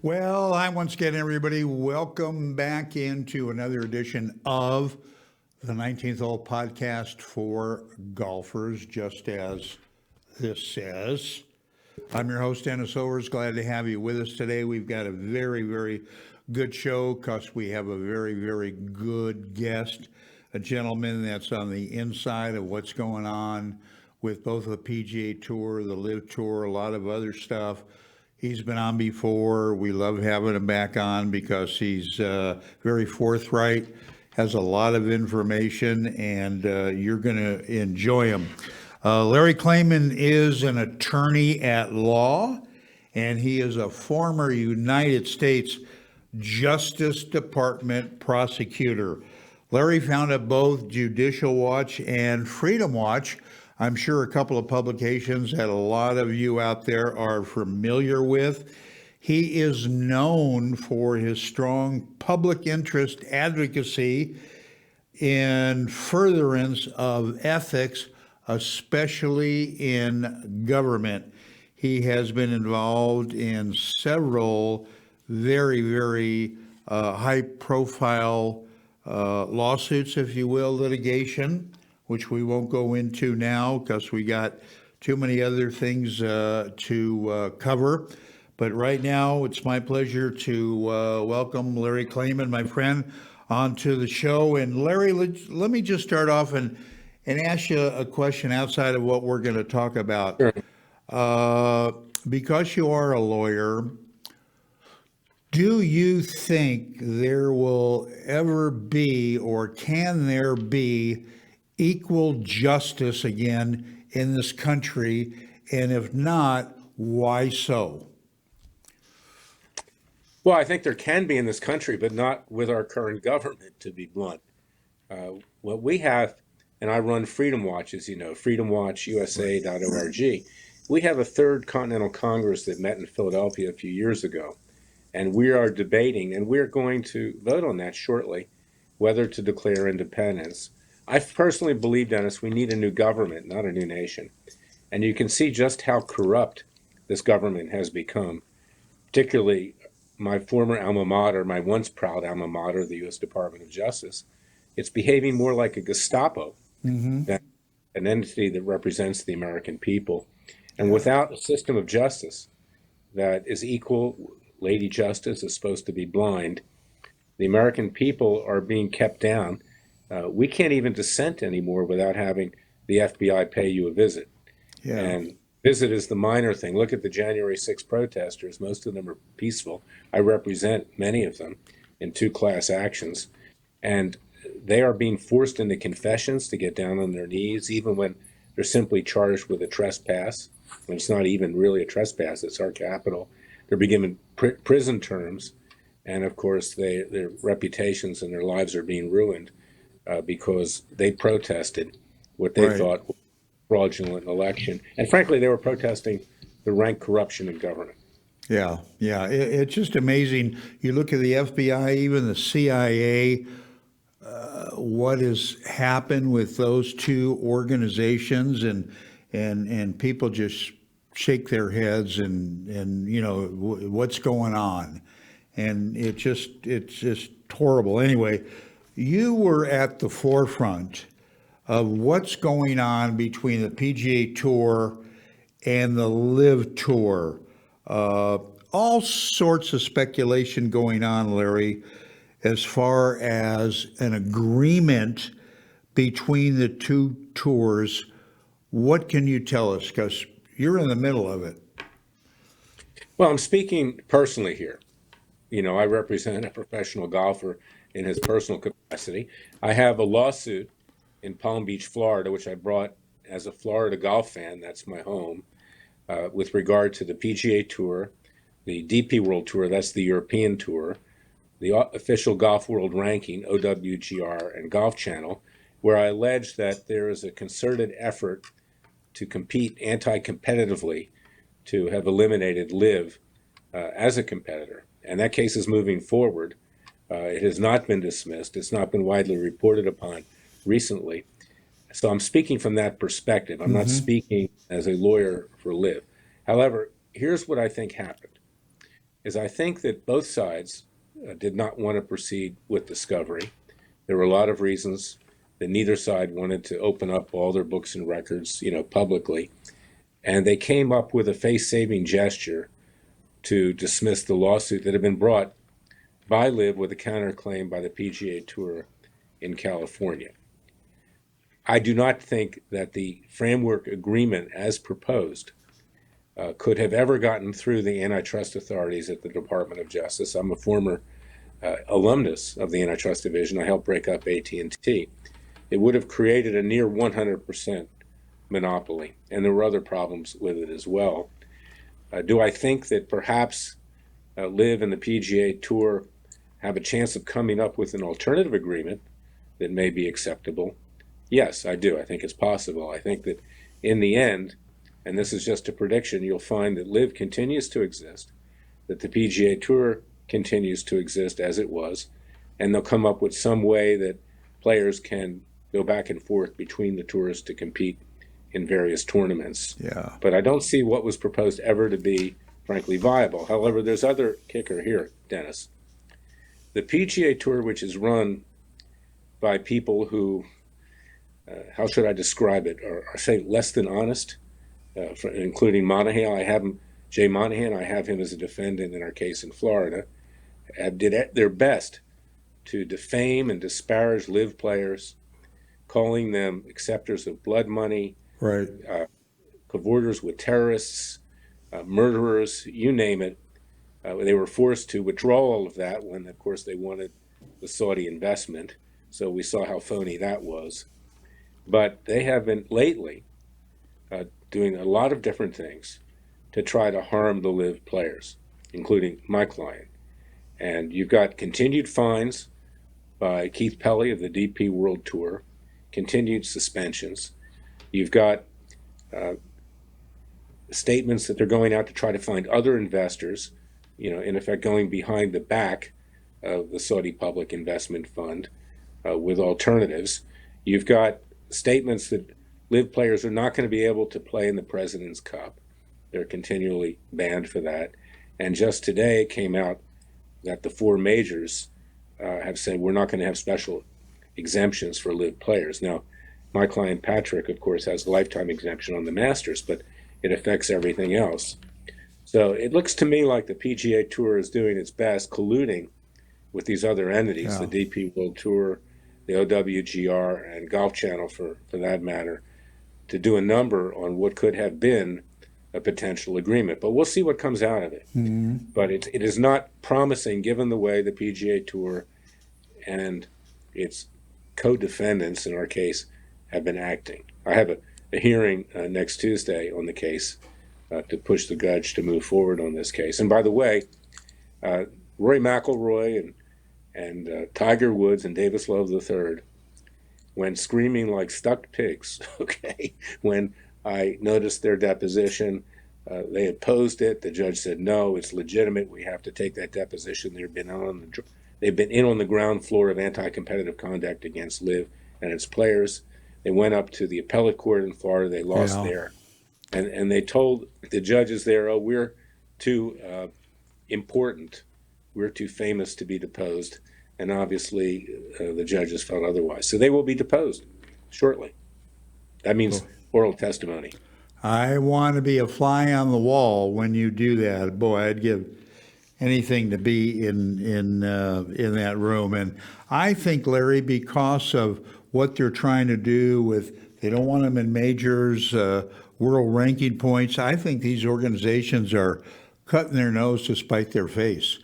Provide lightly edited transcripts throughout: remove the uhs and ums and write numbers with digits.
Well, hi once again, everybody. Welcome back into another edition of the 19th Hole podcast for golfers, just as this says. I'm your host, Dennis Owers. Glad to have you with us today. We've got a very, very good show because we have a very, very good guest, a gentleman that's on the inside of what's going on with both the PGA Tour, the Live Tour, a lot of other stuff. He's been on before. We love having him back on because he's very forthright, has a lot of information, and you're going to enjoy him. Larry Klayman is an attorney at law, and he is a former United States Justice Department prosecutor. Larry founded both Judicial Watch and Freedom Watch. I'm sure a couple of publications that a lot of you out there are familiar with. He is known for his strong public interest advocacy in furtherance of ethics, especially in government. He has been involved in several very, very high-profile lawsuits, if you will, litigation, which we won't go into now because we got too many other things to cover. But right now, it's my pleasure to welcome Larry Klayman, my friend, onto the show. And Larry, let me just start off and ask you a question outside of what we're going to talk about. Sure. Because you are a lawyer, do you think there will ever be, or can there be, equal justice again in this country? And if not, why so? Well, I think there can be in this country, but not with our current government, to be blunt. What we have, and I run Freedom Watch, as you know, freedomwatchusa.org. We have a third Continental Congress that met in Philadelphia a few years ago, and we are debating, and we're going to vote on that shortly, whether to declare independence. I personally believe, Dennis, we need a new government, not a new nation. And you can see just how corrupt this government has become, particularly my former alma mater, my once proud alma mater, the U.S. Department of Justice. It's behaving more like a Gestapo than an entity that represents the American people. And without a system of justice that is equal, Lady Justice is supposed to be blind, the American people are being kept down. We can't even dissent anymore without having the FBI pay you a visit. Yeah. And visit is the minor thing. Look at the January 6 protesters. Most of them are peaceful. I represent many of them in two class actions. And they are being forced into confessions to get down on their knees, even when they're simply charged with a trespass, when it's not even really a trespass, it's our capital. They're being given prison terms. And of course, their reputations and their lives are being ruined. Because they protested what they thought was a fraudulent election. And frankly, they were protesting the rank corruption in government. Yeah. It's just amazing. You look at the FBI, even the CIA, what has happened with those two organizations, and people just shake their heads and what's going on. And it's just horrible. Anyway, you were at the forefront of what's going on between the PGA Tour and the Live Tour. All sorts of speculation going on, Larry, as far as an agreement between the two tours. What can you tell us? Because you're in the middle of it. Well, I'm speaking personally here. I represent a professional golfer in his personal capacity. I have a lawsuit in Palm Beach, Florida, which I brought as a Florida golf fan. That's my home. With regard to the PGA Tour, the DP World Tour, that's the European Tour, the official Golf World Ranking, OWGR, and Golf Channel, where I allege that there is a concerted effort to compete anti-competitively to have eliminated Live as a competitor. And that case is moving forward. It has not been dismissed. It's not been widely reported upon recently. So I'm speaking from that perspective. I'm not speaking as a lawyer for Live. However, here's what I think happened. is I think that both sides did not want to proceed with discovery. There were a lot of reasons that neither side wanted to open up all their books and records, publicly. And they came up with a face-saving gesture to dismiss the lawsuit that had been brought by Liv with a counterclaim by the PGA Tour in California. I do not think that the framework agreement as proposed could have ever gotten through the antitrust authorities at the Department of Justice. I'm a former alumnus of the antitrust division. I helped break up AT&T. It would have created a near 100% monopoly, and there were other problems with it as well. Do I think that perhaps Liv and the PGA Tour have a chance of coming up with an alternative agreement that may be acceptable? Yes, I do. I think it's possible. I think that in the end, and this is just a prediction, you'll find that Liv continues to exist, that the PGA Tour continues to exist as it was, and they'll come up with some way that players can go back and forth between the tours to compete in various tournaments. Yeah. But I don't see what was proposed ever to be, frankly, viable. However, there's other kicker here, Dennis. The PGA Tour, which is run by people who, how should I describe it, are say less than honest, including Monahan. Jay Monahan, I have him as a defendant in our case in Florida, did their best to defame and disparage Liv players, calling them acceptors of blood money, Right. cavorters with terrorists, murderers, you name it. They were forced to withdraw all of that when, of course, they wanted the Saudi investment. So we saw how phony that was. But they have been lately doing a lot of different things to try to harm the Liv players, including my client. And you've got continued fines by Keith Pelley of the DP World Tour, continued suspensions. You've got statements that they're going out to try to find other investors, in effect going behind the back of the Saudi Public Investment Fund with alternatives. You've got statements that Liv players are not going to be able to play in the President's Cup. They're continually banned for that. And just today it came out that the four majors have said we're not going to have special exemptions for Liv players. Now, my client Patrick, of course, has a lifetime exemption on the Masters, but it affects everything else. So it looks to me like the PGA Tour is doing its best, colluding with these other entities, the DP World Tour, the OWGR, and Golf Channel, for that matter, to do a number on what could have been a potential agreement. But we'll see what comes out of it. Mm-hmm. But it is not promising, given the way the PGA Tour and its co-defendants, in our case, have been acting. I have a hearing next Tuesday on the case to push the judge to move forward on this case. And by the way, Rory McIlroy and Tiger Woods and Davis Love III went screaming like stuck pigs, okay, when I noticed their deposition. They opposed it. The judge said, no, it's legitimate. We have to take that deposition. They've been in on the ground floor of anti-competitive conduct against Liv and its players. They went up to the appellate court in Florida. They lost there. And they told the judges there, oh, we're too important. We're too famous to be deposed. And obviously, the judges felt otherwise. So they will be deposed shortly. That means oral testimony. I want to be a fly on the wall when you do that. Boy, I'd give anything to be in that room. And I think, Larry, because of what they're trying to do with, they don't want them in majors, world ranking points. I think these organizations are cutting their nose to spite their face.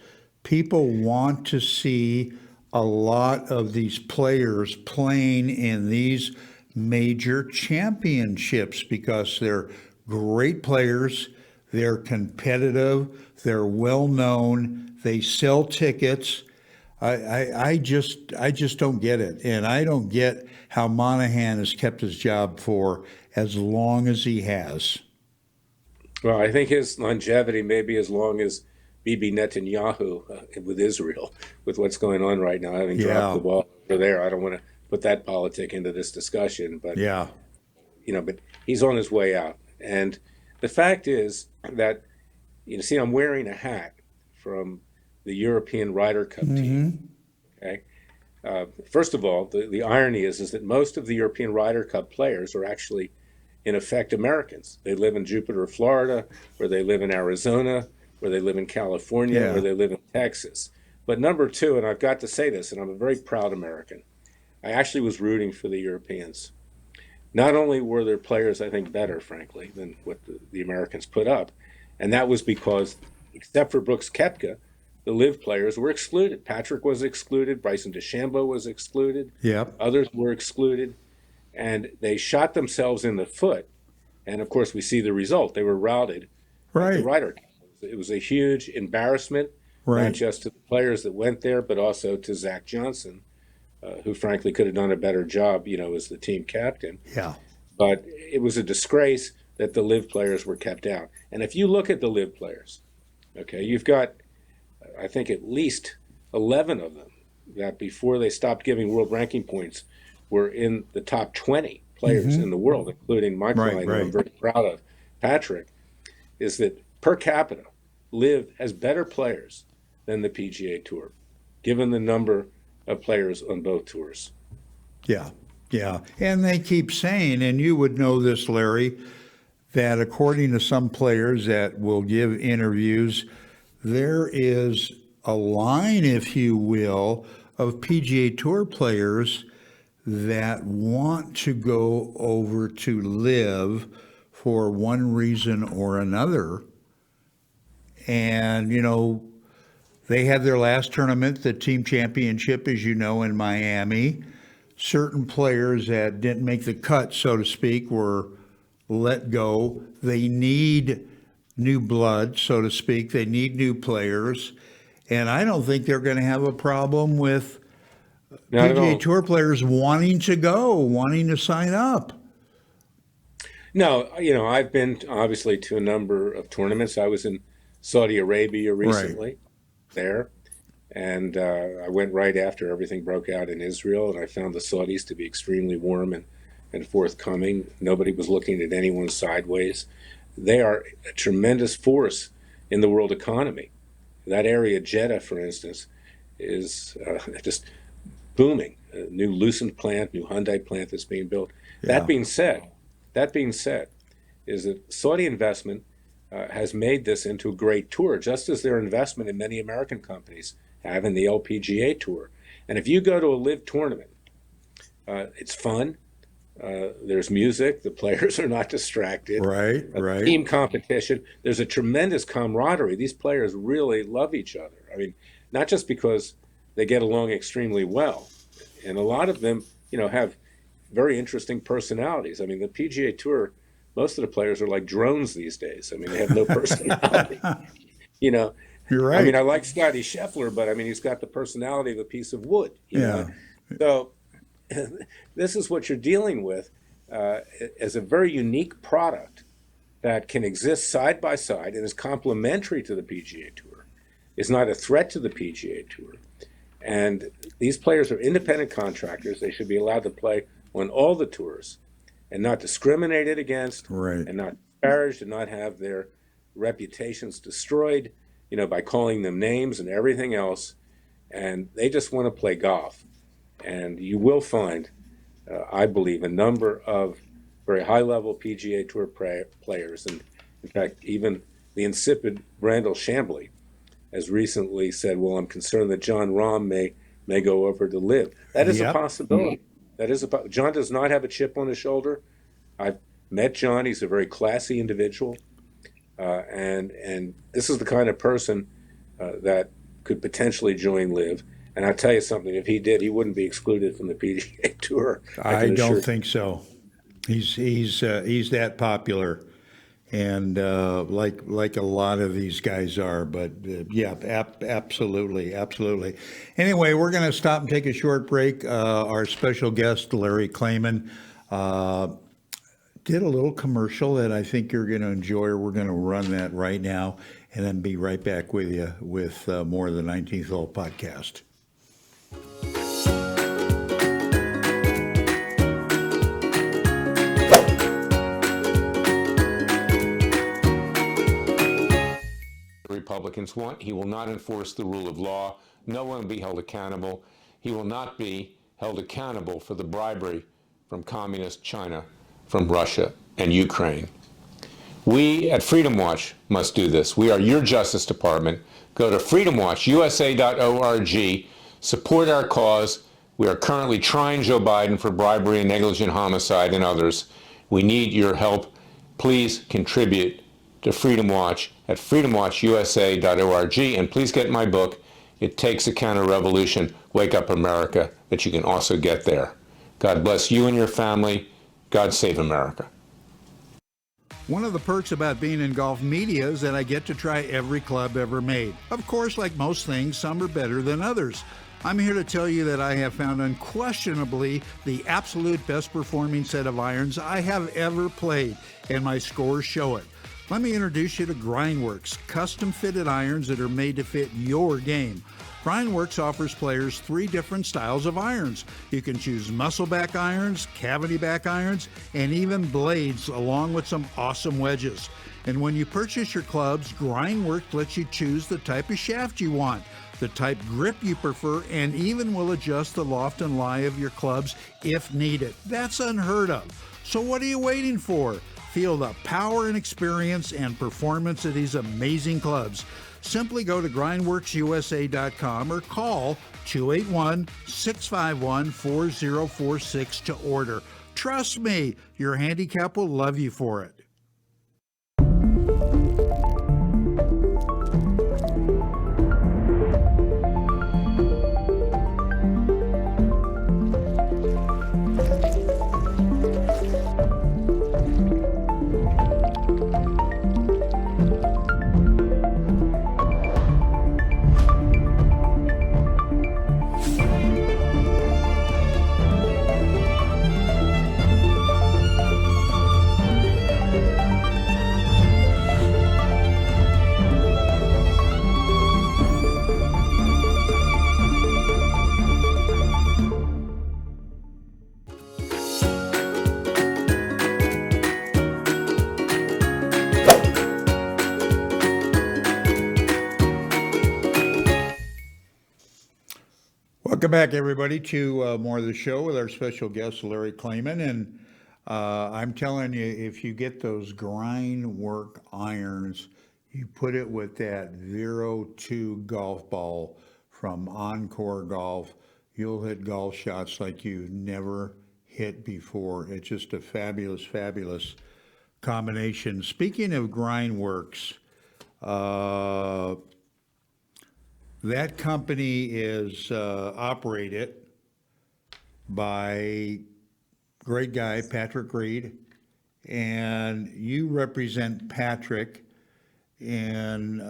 People want to see a lot of these players playing in these major championships because they're great players, they're competitive, they're well known, they sell tickets. I just don't get it, and I don't get how Monahan has kept his job for as long as he has. Well, I think his longevity may be as long as Bibi Netanyahu with Israel, with what's going on right now, having dropped the ball over there. I don't want to put that politic into this discussion, but but he's on his way out. And the fact is that, see, I'm wearing a hat from the European Ryder Cup team. Okay. First of all, the irony is that most of the European Ryder Cup players are actually, in effect, Americans. They live in Jupiter, Florida, or they live in Arizona, or they live in California, Yeah. or they live in Texas. But number two, and I've got to say this, and I'm a very proud American, I actually was rooting for the Europeans. Not only were their players, I think, better, frankly, than what the Americans put up, and that was because, except for Brooks Koepka, the live players were excluded. Patrick was excluded. Bryson DeChambeau was excluded. Yep. Others were excluded. And they shot themselves in the foot. And, of course, we see the result. They were routed at the Right. Ryder Cup. It was a huge embarrassment, Right. not just to the players that went there, but also to Zach Johnson, who, frankly, could have done a better job, as the team captain. Yeah. But it was a disgrace that the live players were kept out. And if you look at the live players, okay, you've got, I think, at least 11 of them that before they stopped giving world ranking points were in the top 20 players in the world, including my client, who I'm very proud of, Patrick, is that per capita, live has better players than the PGA Tour, given the number of players on both tours. Yeah. Yeah. And they keep saying, and you would know this, Larry, that according to some players that will give interviews, there is a line, if you will, of PGA Tour players that want to go over to live for one reason or another. And, they had their last tournament, the team championship, as you know, in Miami. Certain players that didn't make the cut, so to speak, were let go. They need new blood, so to speak. They need new players. And I don't think they're going to have a problem with Not at all. PGA Tour players wanting to go, wanting to sign up. No, I've been obviously to a number of tournaments. I was in Saudi Arabia recently there, and I went right after everything broke out in Israel, and I found the Saudis to be extremely warm and forthcoming. Nobody was looking at anyone sideways. They are a tremendous force in the world economy. That area, Jeddah, for instance, is just booming. A new Lucent plant, new Hyundai plant that's being built. Yeah. That being said, is that Saudi investment has made this into a great tour, just as their investment in many American companies have in the LPGA Tour. And if you go to a live tournament, it's fun. There's music. The players are not distracted. Right. Team competition. There's a tremendous camaraderie. These players really love each other. I mean, not just because they get along extremely well, and a lot of them, have very interesting personalities. I mean, the PGA Tour, most of the players are like drones these days. I mean, they have no personality. You're right. I mean, I like Scotty Scheffler, but I mean, he's got the personality of a piece of wood. You know? So this is what you're dealing with as a very unique product that can exist side by side and is complementary to the PGA Tour. It's not a threat to the PGA Tour. And these players are independent contractors. They should be allowed to play on all the tours and not discriminated against, Right. and not disparaged, and not have their reputations destroyed, by calling them names and everything else. And they just want to play golf. And you will find, I believe, a number of very high-level PGA Tour players. And in fact, even the insipid Brandel Chambly has recently said, well, I'm concerned that John Rahm may go over to live. That is a possibility. That is John does not have a chip on his shoulder. I've met John. He's a very classy individual. And this is the kind of person that could potentially join live. And I'll tell you something, if he did, he wouldn't be excluded from the PGA Tour. I don't think so. He's that popular, and like a lot of these guys are. But absolutely. Anyway, we're going to stop and take a short break. Our special guest, Larry Klayman, did a little commercial that I think you're going to enjoy. We're going to run that right now, and then be right back with you with more of the 19th Hole podcast. Republicans want. He will not enforce the rule of law. No one will be held accountable. He will not be held accountable for the bribery from communist China, from Russia and Ukraine. We at Freedom Watch must do this. We are your Justice Department. Go to freedomwatchusa.org. Support our cause. We are currently trying Joe Biden for bribery and negligent homicide and others. We need your help. Please contribute to Freedom Watch at freedomwatchusa.org. And please get my book, It Takes a Counter-Revolution, Wake Up America, that you can also get there. God bless you and your family. God save America. One of the perks about being in golf media is that I get to try every club ever made. Of course, like most things, some are better than others. I'm here to tell you that I have found unquestionably the absolute best performing set of irons I have ever played, and my scores show it. Let me introduce you to Grindworks, custom fitted irons that are made to fit your game. Grindworks offers players 3 different styles of irons. You can choose muscleback irons, cavity back irons, and even blades, along with some awesome wedges. And when you purchase your clubs, Grindworks lets you choose the type of shaft you want, the type grip you prefer, and even will adjust the loft and lie of your clubs if needed. That's unheard of. So what are you waiting for? Feel the power and experience and performance of these amazing clubs. Simply go to grindworksusa.com or call 281-651-4046 to order. Trust me, your handicap will love you for it. Welcome back, everybody, to more of the show with our special guest, Larry Klayman. And I'm telling you, if you get those Grindwork irons, you put it with that 02 golf ball from Encore Golf, you'll hit golf shots like you never hit before. It's just a fabulous, fabulous combination. Speaking of Grindworks, that company is operated by great guy, Patrick Reed, and you represent Patrick in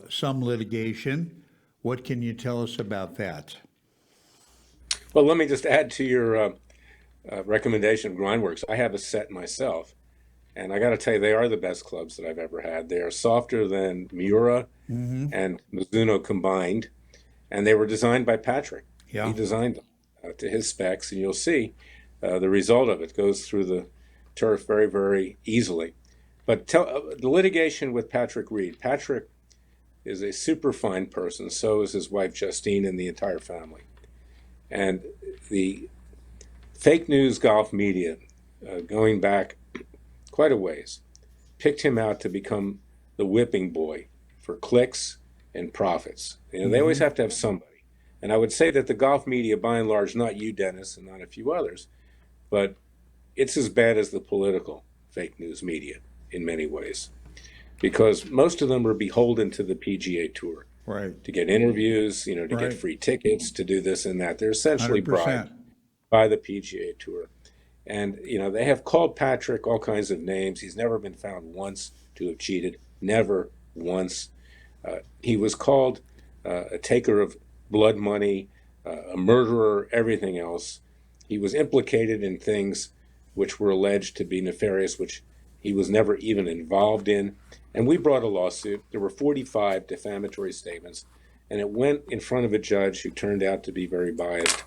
some litigation. What can you tell us about that? Well, let me just add to your recommendation of Grindworks. I have a set myself, and I got to tell you, they are the best clubs that I've ever had. They are softer than Miura and Mizuno combined, and they were designed by Patrick. Yeah. He designed them to his specs, and you'll see the result of it goes through the turf very, very easily. But the litigation with Patrick Reed. Patrick is a super fine person. So is his wife Justine and the entire family. And the fake news golf media, going back quite a ways, picked him out to become the whipping boy for clicks and profits. You know, they always have to have somebody. And I would say that the golf media, by and large, not you, Dennis, and not a few others, but it's as bad as the political fake news media in many ways, because most of them are beholden to the PGA Tour, right, to get interviews, you know, to get free tickets, to do this and that. They're essentially bribed by the PGA Tour. And, you know, they have called Patrick all kinds of names. He's never been found once to have cheated, never once. He was called a taker of blood money, a murderer, everything else. He was implicated in things which were alleged to be nefarious, which he was never even involved in. And we brought a lawsuit. There were 45 defamatory statements, and it went in front of a judge who turned out to be very biased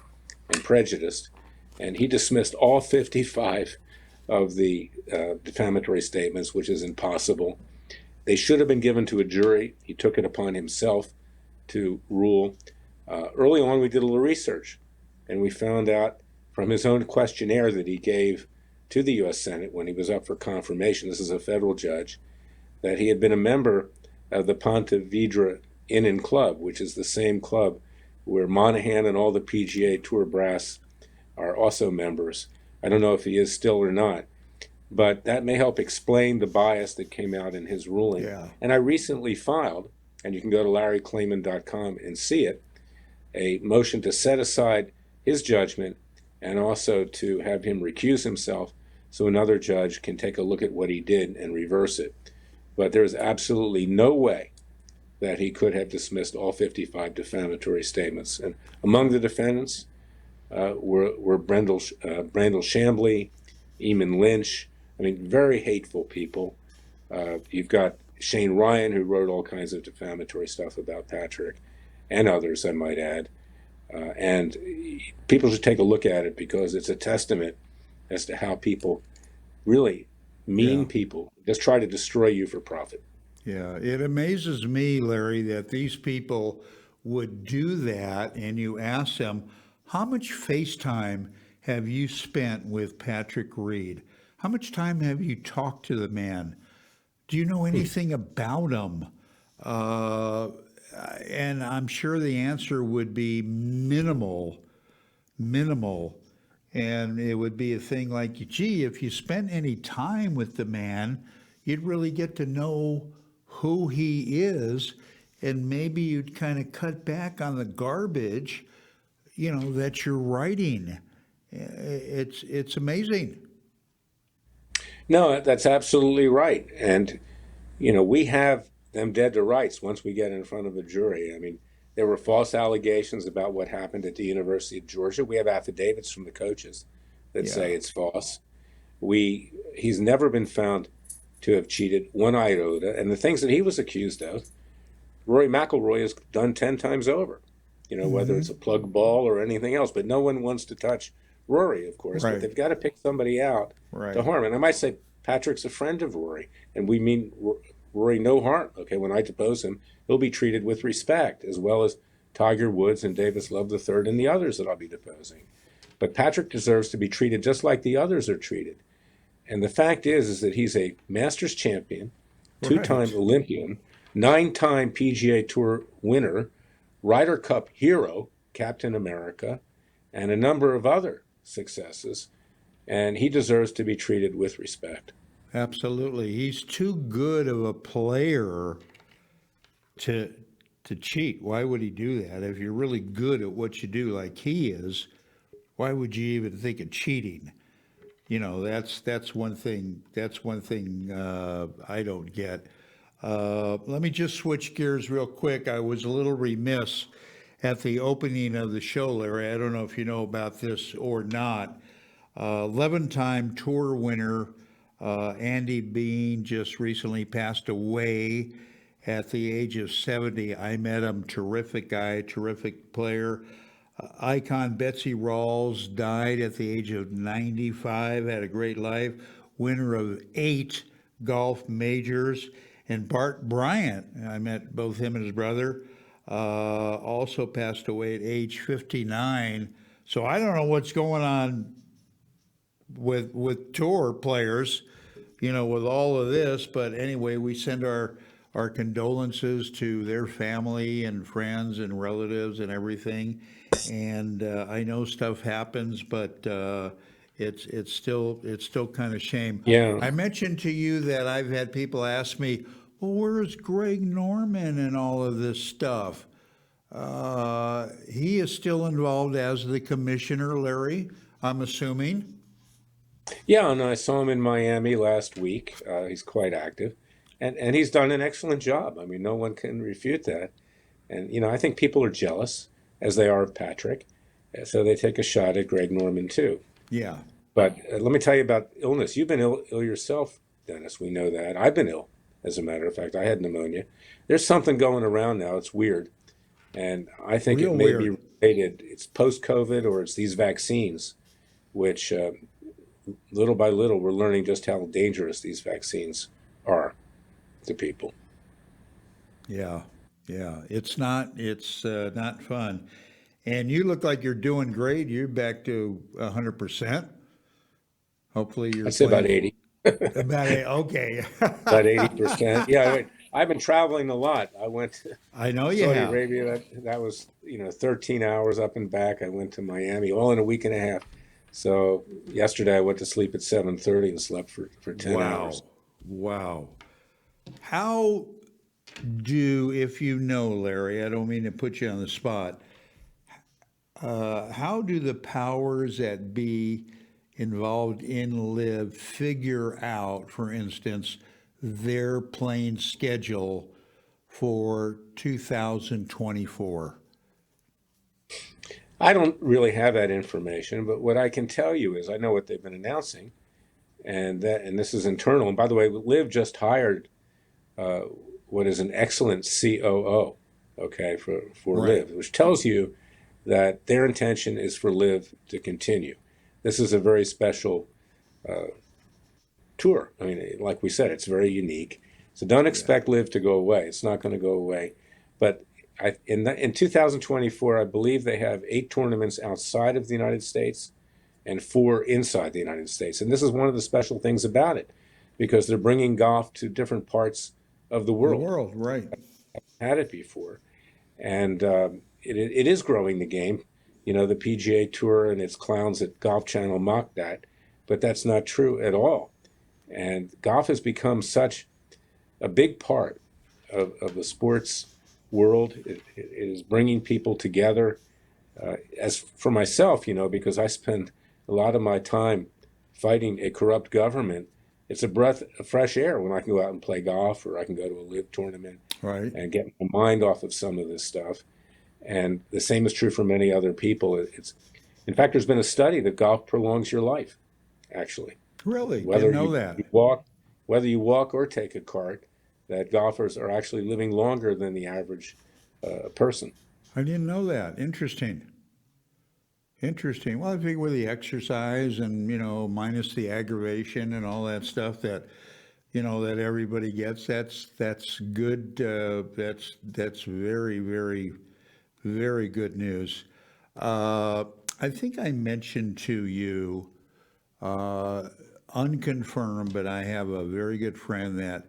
and prejudiced. And he dismissed all 55 of the defamatory statements, which is impossible. They should have been given to a jury. He took it upon himself to rule. Early on, we did a little research, and we found out from his own questionnaire that he gave to the U.S. Senate when he was up for confirmation, this is a federal judge, that he had been a member of the Ponte Vedra Inn and Club, which is the same club where Monahan and all the PGA Tour brass are also members. I don't know if he is still or not, but that may help explain the bias that came out in his ruling. Yeah. And I recently filed, and you can go to larryklayman.com and see it, a motion to set aside his judgment and also to have him recuse himself so another judge can take a look at what he did and reverse it. But there's absolutely no way that he could have dismissed all 55 defamatory statements. And among the defendants were Brendel Chambly, Eamon Lynch. I mean, very hateful people. You've got Shane Ryan, who wrote all kinds of defamatory stuff about Patrick, and others, I might add. And people should take a look at it because it's a testament as to how people, really mean people, just try to destroy you for profit. Yeah, it amazes me, Larry, that these people would do that, and you ask them, how much FaceTime have you spent with Patrick Reed? How much time have you talked to the man? Do you know anything about him? And I'm sure the answer would be minimal. And it would be a thing like, gee, if you spent any time with the man, you'd really get to know who he is, and maybe you'd kind of cut back on the garbage, that you're writing. It's amazing. No, that's absolutely right. And, we have them dead to rights once we get in front of a jury. I mean, there were false allegations about what happened at the University of Georgia. We have affidavits from the coaches that say it's false. He's never been found to have cheated one iota. And the things that he was accused of, Rory McIlroy has done 10 times over, whether it's a plug ball or anything else. But no one wants to touch Rory, of course. Right. But they've got to pick somebody out to harm. And I might say Patrick's a friend of Rory, and we mean Rory no harm. Okay, when I depose him, he'll be treated with respect, as well as Tiger Woods and Davis Love III and the others that I'll be deposing. But Patrick deserves to be treated just like the others are treated. And the fact is that he's a Masters champion, two-time Olympian, 9-time PGA Tour winner, Ryder Cup hero, Captain America, and a number of other successes. And he deserves to be treated with respect. Absolutely. He's too good of a player to cheat. Why would he do that? If you're really good at what you do like he is, why would you even think of cheating? That's one thing. I don't get. Let me just switch gears real quick. I was a little remiss at the opening of the show, Larry. I don't know if you know about this or not. 11-time tour winner Andy Bean just recently passed away at the age of 70. I met him, terrific guy, terrific player. Icon Betsy Rawls died at the age of 95, had a great life, winner of 8 golf majors. And Bart Bryant, I met both him and his brother, also passed away at age 59. So I don't know what's going on with tour players, with all of this. But anyway, we send our condolences to their family and friends and relatives and everything. And I know stuff happens, but it's still kind of shame. Yeah. I mentioned to you that I've had people ask me, well, where is Greg Norman and all of this stuff? He is still involved as the commissioner, Larry, I'm assuming. Yeah, and I saw him in Miami last week. He's quite active, and he's done an excellent job. I mean, no one can refute that. And, I think people are jealous, as they are of Patrick, so they take a shot at Greg Norman, too. Yeah. But let me tell you about illness. You've been ill yourself, Dennis. We know that. I've been ill, as a matter of fact. I had pneumonia. There's something going around now. It's weird. And I think Real it may weird. be related. It's post-COVID or it's these vaccines, which little by little we're learning just how dangerous these vaccines are. to people. Yeah, yeah. It's not fun. And you look like you're doing great. You're back to 100%. Hopefully you're I'd say about playing 80. about it. Okay. About 80%. Yeah, I've been traveling a lot. I went to I know you Saudi have. Arabia. That was, 13 hours up and back. I went to Miami all in a week and a half. So yesterday I went to sleep at 7:30 and slept for 10 hours. Wow. Wow. How if you know, Larry, I don't mean to put you on the spot, how do the powers that be involved in Live figure out, for instance, their plane schedule for 2024? I don't really have that information, but what I can tell you is I know what they've been announcing, and this is internal. And by the way, Liv just hired uh, what is an excellent COO, okay, for Right. Liv, which tells you that their intention is for Liv to continue. This is a very special tour. I mean, like we said, it's very unique. So don't Yeah. expect Liv to go away. It's not going to go away. But in 2024, I believe they have 8 tournaments outside of the United States and 4 inside the United States. And this is one of the special things about it, because they're bringing golf to different parts of the The world. world, right. Had it before, and it is growing the game. The PGA Tour and its clowns at Golf Channel mock that, but that's not true at all. And golf has become such a big part of the sports world. It is bringing people together. As for myself, because I spend a lot of my time fighting a corrupt government, it's a breath of fresh air when I can go out and play golf, or I can go to a live tournament Right. and get my mind off of some of this stuff. And the same is true for many other people. In fact, there's been a study that golf prolongs your life, actually. Really? Didn't Whether know you that. walk, whether you walk or take a cart, that golfers are actually living longer than the average person. I didn't know that. Interesting. Interesting. Well, I think with the exercise and, minus the aggravation and all that stuff that, that everybody gets, that's good. That's very, very, very good news. I think I mentioned to you, uh, unconfirmed, but I have a very good friend that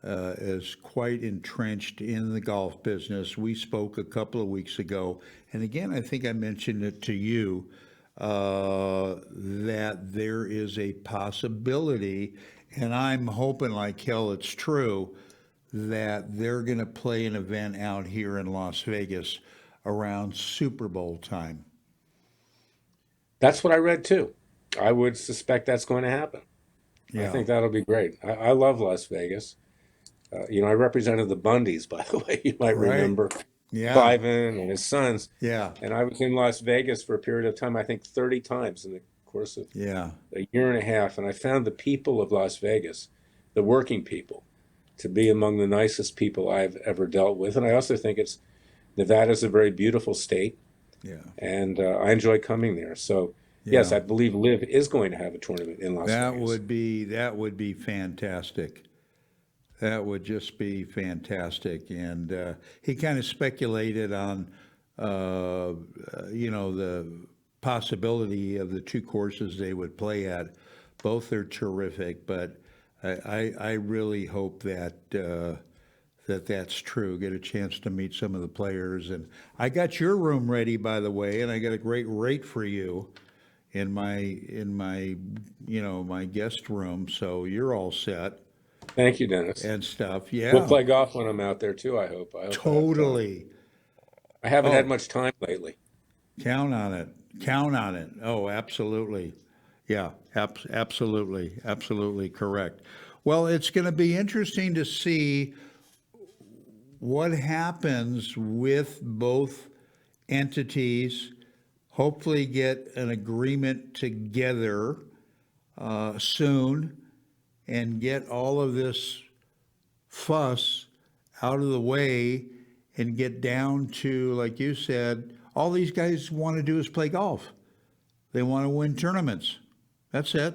is quite entrenched in the golf business. We spoke a couple of weeks ago, and again, I think I mentioned it to you, that there is a possibility, and I'm hoping like hell it's true, that they're going to play an event out here in Las Vegas around Super Bowl time. That's what I read too. I would suspect that's going to happen. I Yeah. think that'll be great. I love Las Vegas. I represented the Bundys, by the way, you might Right. remember, Yeah. Klayman and his sons. Yeah. And I was in Las Vegas for a period of time, I think 30 times in the course of Yeah. a year and a half. And I found the people of Las Vegas, the working people, to be among the nicest people I've ever dealt with. And I also think Nevada's a very beautiful state, Yeah. and I enjoy coming there. So, yes, Yeah. I believe Liv is going to have a tournament in Las Vegas. That would be fantastic. That would just be fantastic. And he kind of speculated on, the possibility of the two courses they would play at. Both are terrific, but I really hope that that's true. Get a chance to meet some of the players, and I got your room ready, by the way, and I got a great rate for you in my my guest room, so you're all set Thank you, Dennis. and stuff. We'll Yeah, play golf when I'm out there too, I hope. I hope I have time. totally. I haven't had Oh, much time lately. count on it. Count on it. Oh, absolutely. Yeah, absolutely, absolutely correct. Well, it's going to be interesting to see what happens with both entities. Hopefully, get an agreement together soon and get all of this fuss out of the way and get down to, like you said, all these guys want to do is play golf. They want to win tournaments. That's it.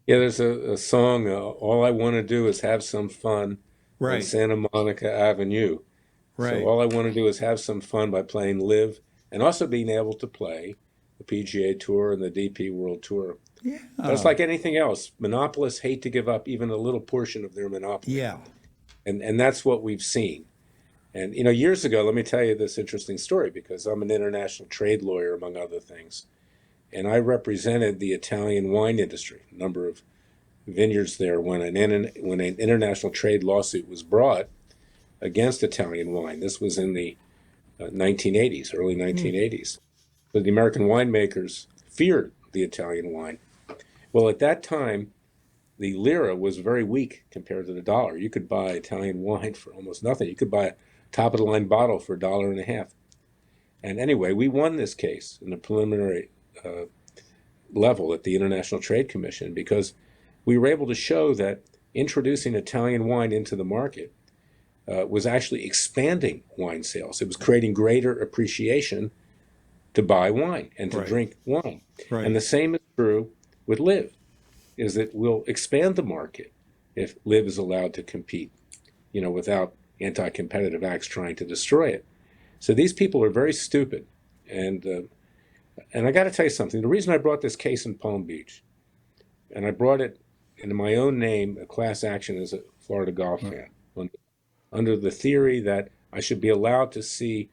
Yeah, there's a song, All I Want to Do Is Have Some Fun on Right. Santa Monica Avenue. So Right. all I want to do is have some fun by playing live and also being able to play the PGA Tour and the DP World Tour. But it's Yeah. like anything else. Monopolists hate to give up even a little portion of their monopoly. Yeah. And that's what we've seen. And years ago, let me tell you this interesting story because I'm an international trade lawyer, among other things. And I represented the Italian wine industry, a number of vineyards there when an international trade lawsuit was brought against Italian wine. This was in the 1980s, early Hmm. 1980s. So the American winemakers feared the Italian wine. Well, at that time, the lira was very weak compared to the dollar. You could buy Italian wine for almost nothing. You could buy a top of the line bottle for $1.50. And anyway, we won this case in the preliminary uh, level at the International Trade Commission because we were able to show that introducing Italian wine into the market was actually expanding wine sales. It was creating greater appreciation to buy wine and to Right. drink wine. And Right. the same is true with Live, is that we'll expand the market if Live is allowed to compete, without anti-competitive acts trying to destroy it. So these people are very stupid. And and I got to tell you something. The reason I brought this case in Palm Beach, and I brought it in my own name, a class action as a Florida golf Right. fan, under the theory that I should be allowed to see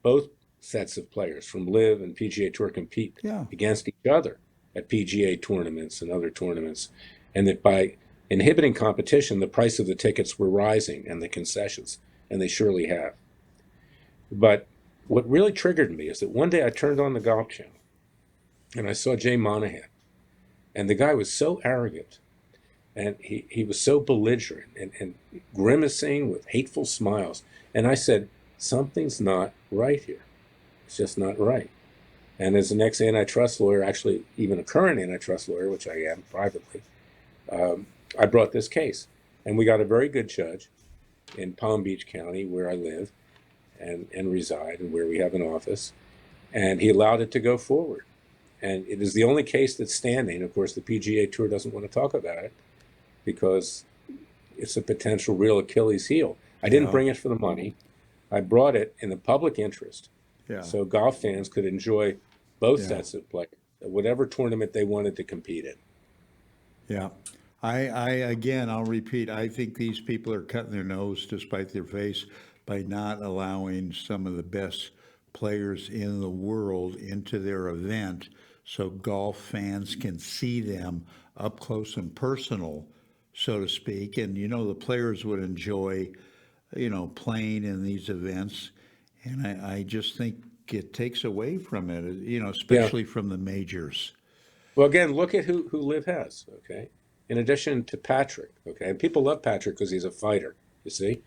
both sets of players from Live and PGA Tour compete Yeah. against each other at PGA tournaments and other tournaments, and that by inhibiting competition, the price of the tickets were rising and the concessions, and they surely have. But what really triggered me is that one day I turned on the Golf Channel and I saw Jay Monahan, and the guy was so arrogant and he was so belligerent and grimacing with hateful smiles. And I said, something's not right here. It's just not right. And as an ex-antitrust lawyer, actually even a current antitrust lawyer, which I am privately, um, I brought this case. And we got a very good judge in Palm Beach County, where I live and reside and where we have an office. And he allowed it to go forward. And it is the only case that's standing. Of course, the PGA Tour doesn't want to talk about it because it's a potential real Achilles heel. I didn't Yeah. bring it for the money. I brought it in the public interest Yeah. so golf fans could enjoy both Yeah. sets of play, whatever tournament they wanted to compete in. Yeah. I again, I'll repeat, I think these people are cutting their nose to spite their face by not allowing some of the best players in the world into their event so golf fans can see them up close and personal, so to speak. And, the players would enjoy, playing in these events. And I just think it takes away from it, Yeah. especially from the majors. Well, again, look at who Liv has. Okay. In addition to Patrick. Okay. And people love Patrick because he's a fighter. You see,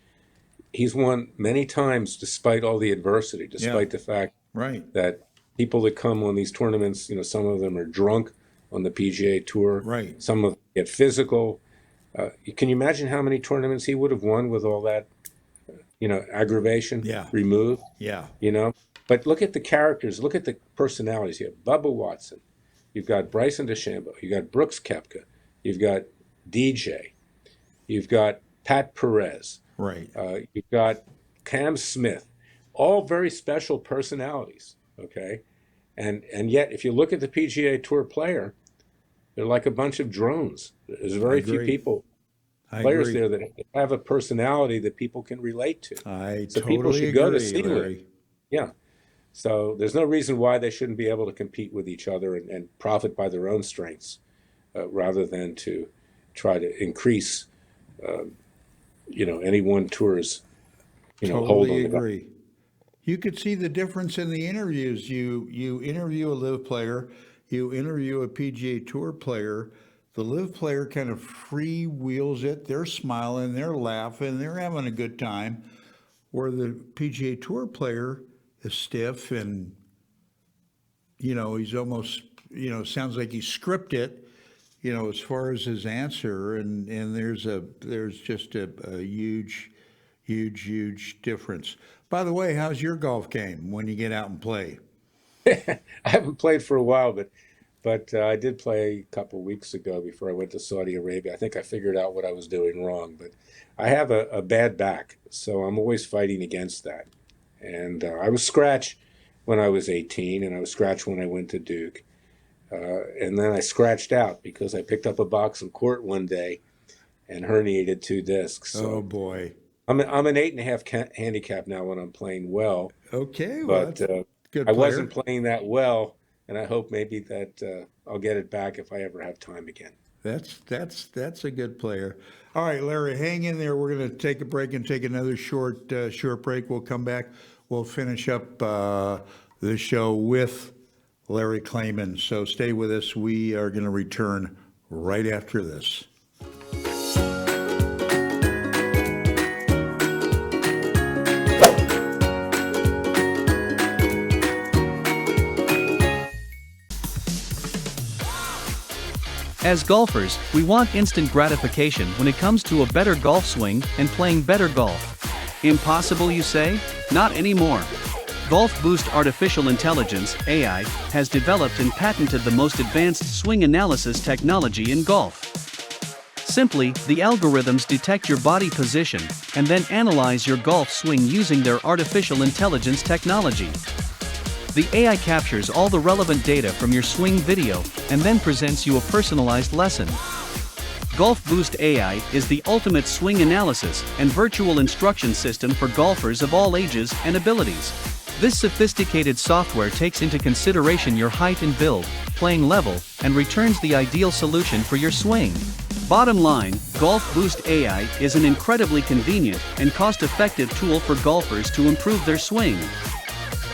he's won many times despite all the adversity, Yeah. despite the fact Right. that people that come on these tournaments, some of them are drunk on the PGA Tour. Right. Some of them get physical. Can you imagine how many tournaments he would have won with all that, aggravation Yeah. removed? Yeah. you know. But look at the characters, look at the personalities. You have Bubba Watson, you've got Bryson DeChambeau, you've got Brooks Koepka, you've got DJ, you've got Pat Perez, Right. you've got Cam Smith, all very special personalities. Okay, and yet if you look at the PGA Tour player, they're like a bunch of drones. There's I very few agree. people I players agree. there that have a personality that people can relate to. I So people totally should go to agree, see Liv. Larry. Yeah. So there's no reason why they shouldn't be able to compete with each other and profit by their own strengths, rather than to try to increase, any one tour's, hold Totally on the guy. agree. You could see the difference in the interviews. You interview a live player, you interview a PGA Tour player. The live player kind of freewheels it. They're smiling, they're laughing, they're having a good time. Where the PGA Tour player is stiff and he's almost sounds like he scripted. As far as his answer, and there's just a huge difference. By the way, how's your golf game when you get out and play? I haven't played for a while, but But I did play a couple weeks ago before I went to Saudi Arabia. I think I figured out what I was doing wrong, but I have a bad back, so I'm always fighting against that. And I was scratched when I was 18, and I was scratched when I went to Duke. And then I scratched out because I picked up a box in court one day and herniated 2 discs. Oh So boy. I'm an 8.5 handicap now when I'm playing well, Okay, well, but that's a I good wasn't player. playing that well, and I hope maybe that I'll get it back if I ever have time again. That's a good player. All right, Larry, hang in there. We're going to take a break and take another short break. We'll come back. We'll finish up the show with Larry Klayman. So stay with us. We are going to return right after this. As golfers, we want instant gratification when it comes to a better golf swing and playing better golf. Impossible, you say? Not anymore. Golf Boost Artificial Intelligence (AI) has developed and patented the most advanced swing analysis technology in golf. Simply, the algorithms detect your body position and then analyze your golf swing using their artificial intelligence technology. The AI captures all the relevant data from your swing video and then presents you a personalized lesson. Golf Boost AI is the ultimate swing analysis and virtual instruction system for golfers of all ages and abilities. This sophisticated software takes into consideration your height and build, playing level, and returns the ideal solution for your swing. Bottom line, Golf Boost AI is an incredibly convenient and cost-effective tool for golfers to improve their swing.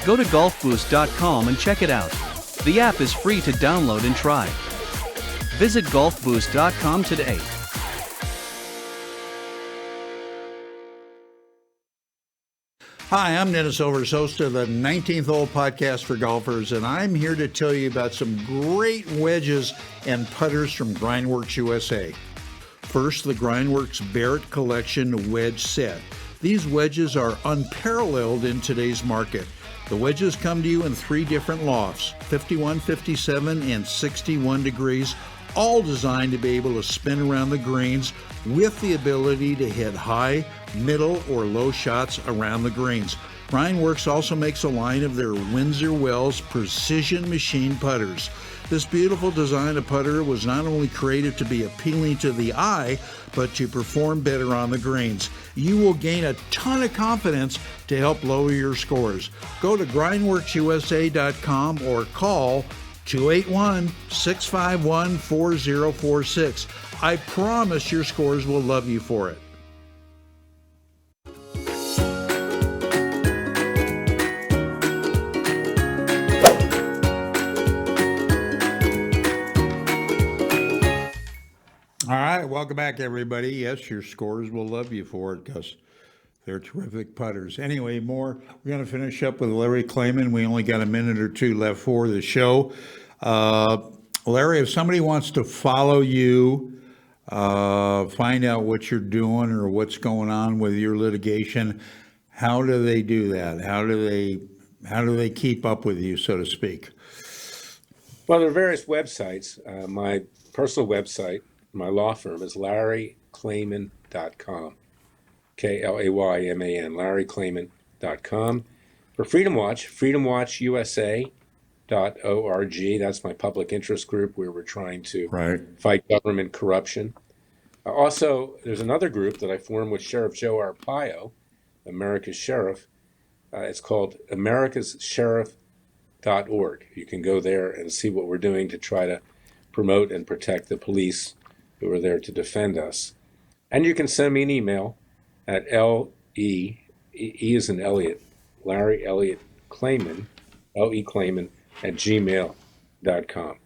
Go to golfboost.com and check it out. The app is free to download and try. Visit golfboost.com today. Hi, I'm Dennis Overs, host of the 19th Hole Podcast for Golfers, and I'm here to tell you about some great wedges and putters from Grindworks USA. First, the Grindworks Barrett Collection Wedge Set. These wedges are unparalleled in today's market. The wedges come to you in 3 different lofts, 51, 57, and 61 degrees, all designed to be able to spin around the greens with the ability to hit high, middle, or low shots around the greens. Grindworks also makes a line of their Windsor Wells Precision Machine putters. This beautiful design of putter was not only created to be appealing to the eye, but to perform better on the greens. You will gain a ton of confidence to help lower your scores. Go to grindworksusa.com or call 281-651-4046. I promise your scores will love you for it. All right, welcome back, everybody. Yes, your scores will love you for it because they're terrific putters. Anyway, we're going to finish up with Larry Klayman. We only got a minute or two left for the show. Larry, if somebody wants to follow you, find out what you're doing or what's going on with your litigation, how do they do that? How do they keep up with you, so to speak? Well, there are various websites. My personal website, my law firm, is larryklayman.com. Klayman, larryklayman.com. For Freedom Watch, freedomwatchusa.org. That's my public interest group where we're trying to fight government corruption. Also, there's another group that I formed with Sheriff Joe Arpaio, America's Sheriff. It's called americassheriff.org. You can go there and see what we're doing to try to promote and protect the police who are there to defend us. And you can send me an email at E is in Elliot, Larry Elliot Klayman, L.E. Klayman at gmail.com.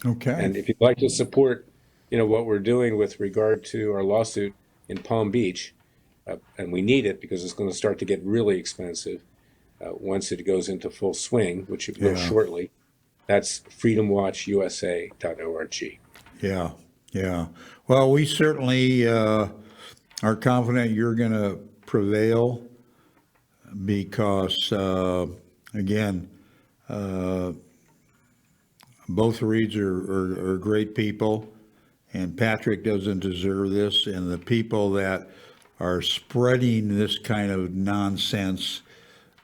Okay. And if you'd like to support, what we're doing with regard to our lawsuit in Palm Beach, and we need it because it's going to start to get really expensive once it goes into full swing, which it will shortly, that's freedomwatchusa.org. Yeah, yeah. Well, we certainly are confident you're going to prevail because, again, Both Reeds are great people, and Patrick doesn't deserve this. And the people that are spreading this kind of nonsense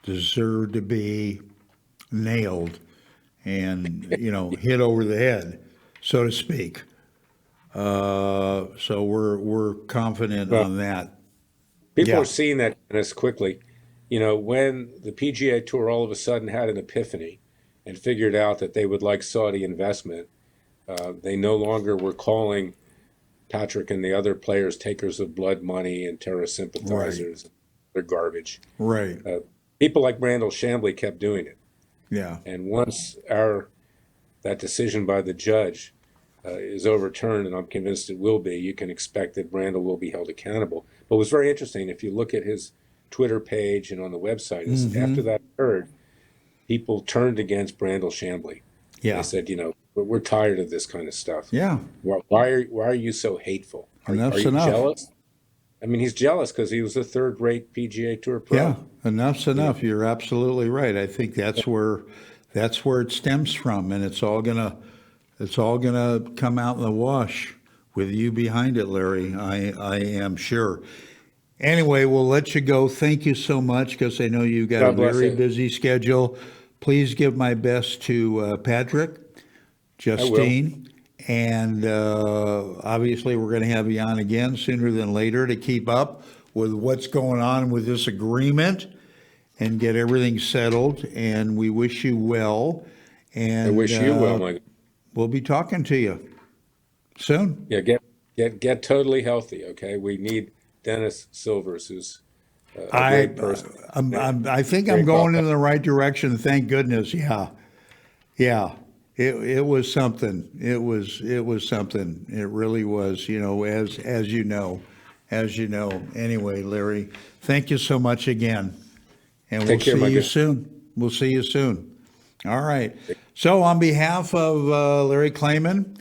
deserve to be nailed and, hit over the head, so to speak. So we're confident Well, on that. people Yeah, are seeing that, Dennis, quickly. When the PGA Tour all of a sudden had an epiphany and figured out that they would like Saudi investment, they no longer were calling Patrick and the other players takers of blood money and terrorist right, sympathizers. They're garbage. right. People like Randall Chambly kept doing it. Yeah, And once that decision by the judge is overturned, and I'm convinced it will be, you can expect that Randall will be held accountable. But what's very interesting, if you look at his Twitter page and on the website, is after that occurred, people turned against Randall Chambly. They yeah, said, we're tired of this kind of stuff. yeah. Why are you so hateful? Are Enough's you enough. jealous? I mean, he's jealous because he was a third-rate PGA Tour pro. Yeah, enough's enough. You're absolutely right. I think that's where it stems from, and it's all gonna come out in the wash with you behind it, Larry. I am sure. Anyway, we'll let you go. Thank you so much, because I know you've got a God bless very you. busy schedule. Please give my best to Patrick, Justine, and obviously we're going to have you on again sooner than later to keep up with what's going on with this agreement and get everything settled. And we wish you well. And I wish you well, Mike. we'll be talking to you soon. Yeah, get totally healthy, okay? We need Dennis Silvers, who's a great person. I think I'm Great going golfer. in the right direction. Thank goodness. Yeah. Yeah. It was something. It was something. It really was, as you know. Anyway, Larry, thank you so much again. And Take care, we'll see my you good. soon. We'll see you soon. All right. So on behalf of Larry Klayman,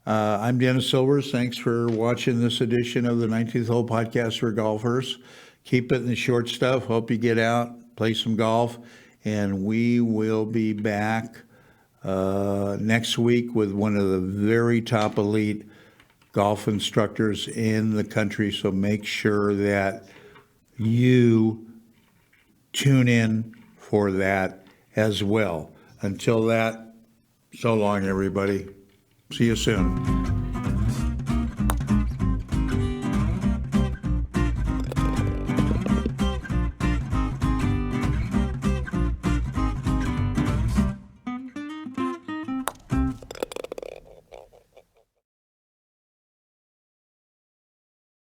I'm Dennis Silvers. Thanks for watching this edition of the 19th Hole Podcast for Golfers. Keep it in the short stuff. Hope you get out, play some golf, and we will be back next week with one of the very top elite golf instructors in the country. So make sure that you tune in for that as well. Until that, so long, everybody. See you soon.